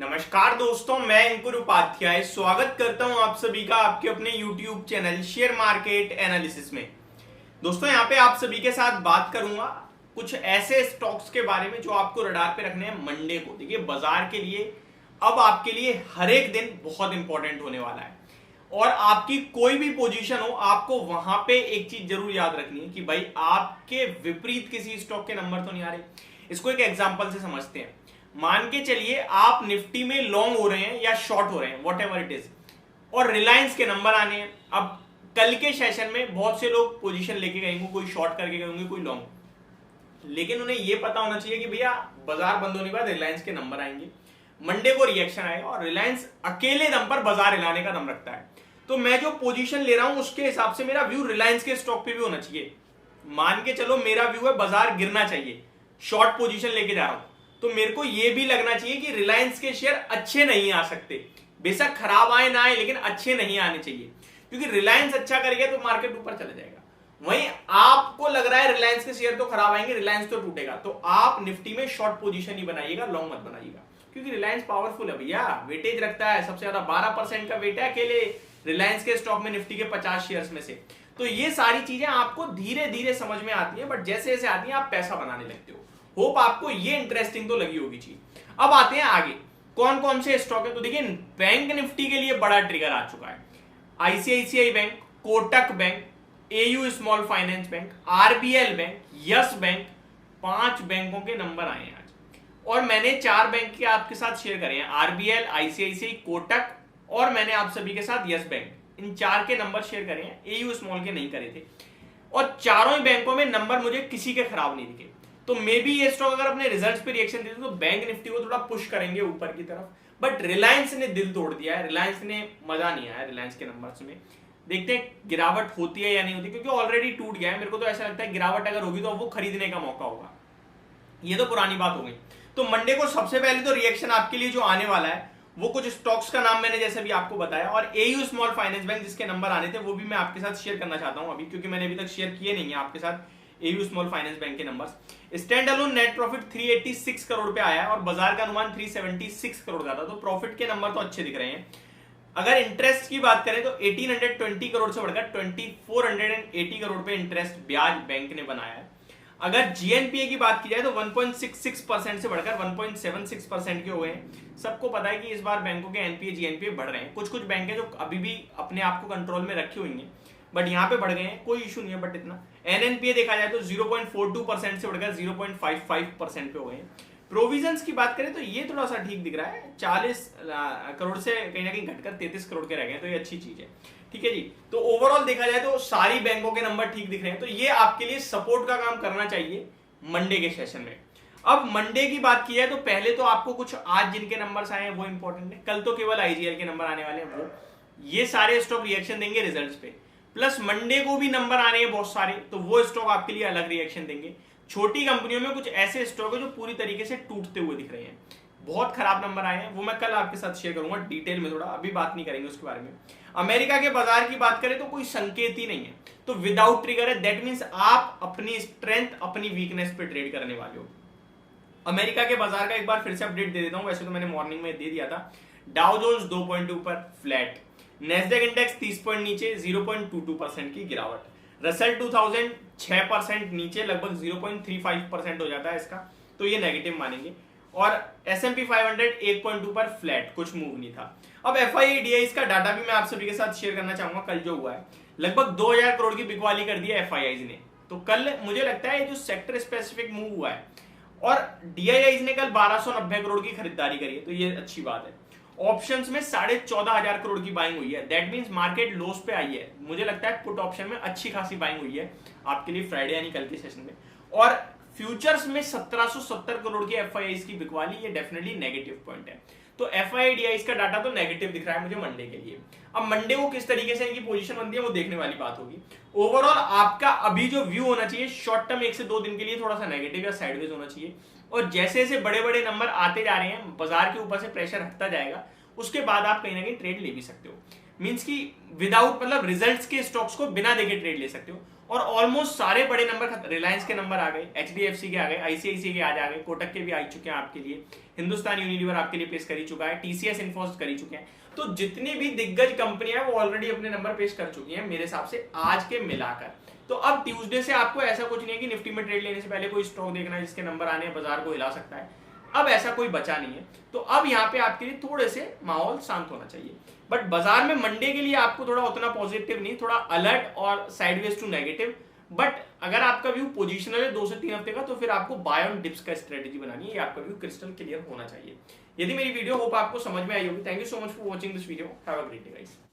नमस्कार दोस्तों, मैं अंकुर उपाध्याय स्वागत करता हूं आप सभी का आपके अपने YouTube channel share market analysis में। दोस्तों यहाँ पे आप सभी के साथ बात करूंगा कुछ ऐसे स्टॉक्स के बारे में जो आपको रडार पे रखने हैं मंडे को। देखिए बाजार के लिए अब आपके लिए हर एक दिन बहुत इंपॉर्टेंट होने वाला है और आपकी कोई भी पोजीशन हो आपको वहां पे एक चीज जरूर याद रखनी है कि भाई आपके विपरीत किसी स्टॉक के नंबर तो नहीं आ रहे। इसको एक एग्जांपल से समझते हैं। मान के चलिए आप निफ्टी में लॉन्ग हो रहे हैं या शॉर्ट हो रहे हैं, वॉट एवर इट इज, और रिलायंस के नंबर आने हैं। अब कल के सेशन में बहुत से लोग पोजीशन लेके गएंगे, कोई शॉर्ट करके गएंगे, कोई लॉन्ग, लेकिन उन्हें यह पता होना चाहिए कि भैया बाजार बंद होने के बाद रिलायंस के नंबर आएंगे, मंडे को रिएक्शन आएगा और रिलायंस अकेले दम पर बाजार हिलाने का दम रखता है। तो मैं जो पोजीशन ले रहा हूं उसके हिसाब से मेरा व्यू रिलायंस के स्टॉक पे भी होना चाहिए। मान के चलो मेरा व्यू है बाजार गिरना चाहिए, शॉर्ट पोजीशन लेके जा रहा हूं, तो मेरे को यह भी लगना चाहिए कि रिलायंस के शेयर अच्छे नहीं आ सकते। बेशक खराब आए ना आए लेकिन अच्छे नहीं आने चाहिए, क्योंकि रिलायंस अच्छा करेगा तो मार्केट ऊपर चला जाएगा। वहीं आपको लग रहा है रिलायंस के शेयर तो खराब आएंगे, रिलायंस तो टूटेगा, तो आप निफ्टी में शॉर्ट पोजीशन ही बनाइएगा, लॉन्ग मत बनाइएगा, क्योंकि रिलायंस पावरफुल है भैया, वेटेज रखता है सबसे ज्यादा, 12% का वेट है अकेले रिलायंस के स्टॉक में निफ्टी के 50 शेयर्स में से। तो ये सारी चीजें आपको धीरे धीरे समझ में आती है, बट जैसे जैसे आती है आप पैसा बनाने लगते हो। होप आपको ये इंटरेस्टिंग तो लगी होगी चीज। अब आते हैं आगे कौन कौन से स्टॉक है। तो देखिए बैंक निफ्टी के लिए बड़ा ट्रिगर आ चुका है। ICICI bank, Kotak bank, AU small finance bank, RBL bank, yes bank, 5 बैंकों के नंबर आए हैं आज और मैंने 4 बैंक के आपके साथ शेयर करे हैं, आरबीएल, आईसीआईसीआई, कोटक और मैंने आप सभी के साथ यस बैंक, इन 4 के नंबर शेयर करे हैं, एयू स्मॉल के नहीं करे थे और चारों ही बैंकों में नंबर मुझे किसी के खराब नहीं दिखे। तो मे बी ये स्टॉक अगर अपने रिजल्ट्स पे रिएक्शन देते तो बैंक निफ्टी को थोड़ा पुश करेंगे ऊपर की तरफ, बट रिलायंस ने दिल तोड़ दिया है, रिलायंस ने मजा नहीं आया रिलायंस के नंबर्स में। देखते हैं गिरावट होती है या नहीं होती, क्योंकि ऑलरेडी टूट गया है। मेरे को तो ऐसा लगता है गिरावट अगर होगी तो अब वो खरीदने का मौका होगा, ये तो पुरानी बात हो गई। तो मंडे को सबसे पहले तो रिएक्शन आपके लिए जो आने वाला है वो कुछ स्टॉक्स का नाम मैंने जैसे भी आपको बताया और एयू स्मॉल फाइनेंस बैंक जिसके नंबर आने थे वो भी मैं आपके साथ शेयर करना चाहता हूं अभी, क्योंकि मैंने अभी तक शेयर किए नहीं है आपके साथ एयू स्मॉल फाइनेंस बैंक के numbers. Stand alone net profit 386 crore पे आया और बाजार का अनुमान 376 करोड़ का था, तो प्रॉफिट के नंबर तो अच्छे दिख रहे हैं। अगर इंटरेस्ट की बात करें तो 1820 करोड़ से बढ़कर 2480 करोड़ पे इंटरेस्ट ब्याज बैंक ने बनाया है। अगर जीएनपीए की बात की जाए तो 1.66% से बढ़कर 1.76% के हुए हैं। सबको पता है कि इस बार बैंकों के एनपीए जीएनपीए बढ़ रहे हैं, कुछ कुछ बैंक है जो अभी भी अपने आप को कंट्रोल में रखी हुई हैं, बट यहाँ पे बढ़ गए हैं, कोई इशू नहीं है। बट इतना एनएनपीए देखा जाए तो 0.42% से बढ़कर 0.55% पे हो गए हैं। प्रोविजंस की बात करें तो ये थोड़ा सा ठीक दिख रहा है, 40 करोड़ से कहीं ना कहीं घटकर 33 करोड़ के रह गए, तो ये अच्छी चीज है। ठीक है जी, तो ओवरऑल देखा जाए तो सारी बैंकों के नंबर ठीक दिख रहे हैं, तो ये आपके लिए सपोर्ट का काम करना चाहिए मंडे के सेशन में। अब मंडे की बात की जाए तो पहले तो आपको कुछ आज जिनके नंबर्स आए हैं वो इंपॉर्टेंट है, कल तो केवल आईजीएल के नंबर आने वाले हैं, वो ये सारे स्टॉक रिएक्शन देंगे रिजल्ट्स पे, प्लस मंडे को भी नंबर आ रहे हैं बहुत सारे, तो वो स्टॉक आपके लिए अलग रिएक्शन देंगे। छोटी कंपनियों में कुछ ऐसे स्टॉक है जो पूरी तरीके से टूटते हुए दिख रहे हैं, बहुत खराब नंबर आए हैं, वो मैं कल आपके साथ शेयर करूंगा डिटेल में, थोड़ा अभी बात नहीं करेंगे उसके बारे में। अमेरिका के बाजार की बात करें तो कोई संकेत ही नहीं है, तो विदाउट ट्रिगर है, दैट मींस आप अपनी स्ट्रेंथ अपनी वीकनेस पे ट्रेड करने वाले हो। अमेरिका के बाजार का एक बार फिर से अपडेट दे देता हूं, वैसे तो मैंने मॉर्निंग में दे दिया था। डाउ जोन्स 2 पॉइंट ऊपर फ्लैट, नेस्डैक इंडेक्स 30 पॉइंट नीचे 0.22% की गिरावट, रसेल 2000 6% नीचे लगभग 0.35% हो जाता है इसका, तो ये नेगेटिव मानेंगे। और S&P 500 1 पॉइंट ऊपर फ्लैट, कुछ मूव नहीं था। अब FII का डाटा भी मैं आप सभी के साथ शेयर करना चाहूंगा। कल जो हुआ है लगभग 2000 करोड़ की बिकवाली कर दी है FIIs ने, तो कल मुझे लगता है जो सेक्टर स्पेसिफिक मूव हुआ है, और DIIs ने कल 1290 करोड़ की खरीदारी करी है, तो ये अच्छी बात है। ऑप्शंस में 14,500 करोड़ की बाइंग हुई है, दैट मींस मार्केट लोस पे आई है। मुझे लगता है पुट ऑप्शन में अच्छी खासी बाइंग हुई है आपके लिए फ्राइडे यानी कल के सेशन में। और फ्यूचर्स में 1770 करोड़ की FIIs की बिकवाली, ये डेफिनेटली नेगेटिव पॉइंट है। तो FII का डाटा तो नेगेटिव दिख रहा है मुझे मंडे के लिए। अब मंडे को किस तरीके से इनकी पोजीशन बनती है वो देखने वाली बात होगी। ओवरऑल आपका अभी जो व्यू होना चाहिए शॉर्ट टर्म 1 से 2 दिन के लिए थोड़ा सा नेगेटिव या साइडवेज होना चाहिए, और जैसे जैसे बड़े बड़े नंबर आते जा रहे हैं, बाजार के ऊपर से प्रेशर हटता जाएगा, उसके बाद आप कहीं ना कहीं ट्रेड ले भी सकते हो। मींस की विदाउट मतलब रिजल्ट्स के स्टॉक्स को बिना देखे ट्रेड ले सकते हो। और ऑलमोस्ट सारे बड़े नंबर, रिलायंस के नंबर आ गए, एचडीएफसी के आ गए, आईसीआईसी के आज आ गए, कोटक के भी आ चुके हैं आपके लिए, हिंदुस्तान यूनिलीवर आपके लिए पेश कर ही चुका है, टीसीएस इन्फोसिस कर ही चुके हैं। तो जितनी भी दिग्गज कंपनियां वो ऑलरेडी अपने नंबर पेश कर चुकी हैं मेरे हिसाब से आज के मिलाकर। तो अब ट्यूसडे से आपको ऐसा कुछ नहीं है कि निफ्टी में ट्रेड लेने से पहले कोई स्टॉक देखना है जिसके नंबर आने हैं, बाजार को हिला सकता है, अब ऐसा कोई बचा नहीं है। तो अब यहाँ पे आपके लिए थोड़े से माहौल शांत होना चाहिए। बट बाजार में मंडे के लिए आपको थोड़ा उतना पॉजिटिव नहीं, थोड़ा अलर्ट और साइडवेज टू नेगेटिव। बट अगर आपका व्यू पोजिशनल है 2 से 3 हफ्ते का, तो फिर आपको बाय ऑन डिप्स का स्ट्रेटेजी बनानी है, ये आपका व्यू क्रिस्टल क्लियर होना चाहिए। यदि मेरी वीडियो होप आपको समझ में आई होगी। Thank you so much for watching this video. Have a great day guys.